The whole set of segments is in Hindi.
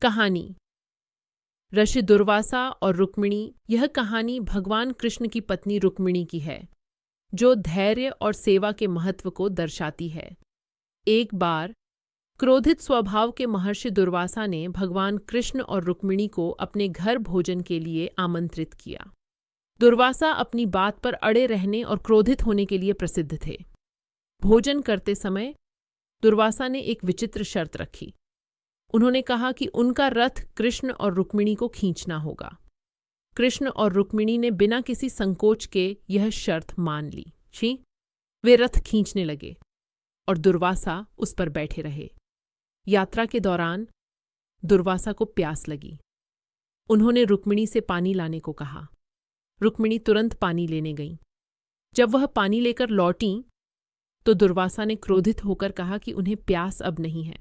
कहानी ऋषि दुर्वासा और रुक्मिणी। यह कहानी भगवान कृष्ण की पत्नी रुक्मिणी की है, जो धैर्य और सेवा के महत्व को दर्शाती है। एक बार क्रोधित स्वभाव के महर्षि दुर्वासा ने भगवान कृष्ण और रुक्मिणी को अपने घर भोजन के लिए आमंत्रित किया। दुर्वासा अपनी बात पर अड़े रहने और क्रोधित होने के लिए प्रसिद्ध थे। भोजन करते समय दुर्वासा ने एक विचित्र शर्त रखी। उन्होंने कहा कि उनका रथ कृष्ण और रुक्मिणी को खींचना होगा। कृष्ण और रुक्मिणी ने बिना किसी संकोच के यह शर्त मान ली। वे रथ खींचने लगे और दुर्वासा उस पर बैठे रहे। यात्रा के दौरान दुर्वासा को प्यास लगी। उन्होंने रुक्मिणी से पानी लाने को कहा। रुक्मिणी तुरंत पानी लेने गईं। जब वह पानी लेकर लौटीं तो दुर्वासा ने क्रोधित होकर कहा कि उन्हें प्यास अब नहीं है,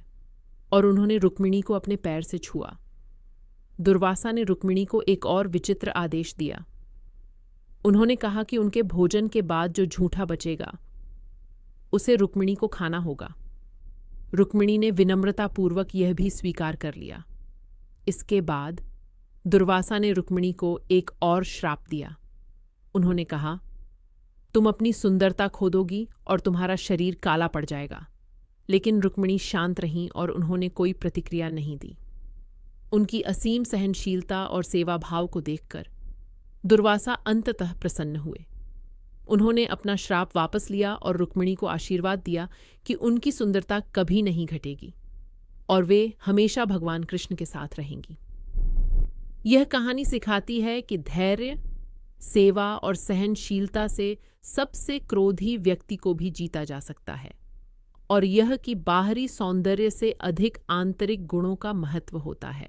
और उन्होंने रुक्मिणी को अपने पैर से छुआ। दुर्वासा ने रुक्मिणी को एक और विचित्र आदेश दिया। उन्होंने कहा कि उनके भोजन के बाद जो झूठा बचेगा उसे रुक्मिणी को खाना होगा। रुक्मिणी ने विनम्रतापूर्वक यह भी स्वीकार कर लिया। इसके बाद दुर्वासा ने रुक्मिणी को एक और श्राप दिया। उन्होंने कहा, तुम अपनी सुंदरता खो दोगी और तुम्हारा शरीर काला पड़ जाएगा। लेकिन रुक्मिणी शांत रहीं और उन्होंने कोई प्रतिक्रिया नहीं दी। उनकी असीम सहनशीलता और सेवा भाव को देखकर दुर्वासा अंततः प्रसन्न हुए। उन्होंने अपना श्राप वापस लिया और रुक्मिणी को आशीर्वाद दिया कि उनकी सुंदरता कभी नहीं घटेगी और वे हमेशा भगवान कृष्ण के साथ रहेंगी। यह कहानी सिखाती है कि धैर्य, सेवा और सहनशीलता से सबसे क्रोधी व्यक्ति को भी जीता जा सकता है, और यह कि बाहरी सौंदर्य से अधिक आंतरिक गुणों का महत्व होता है।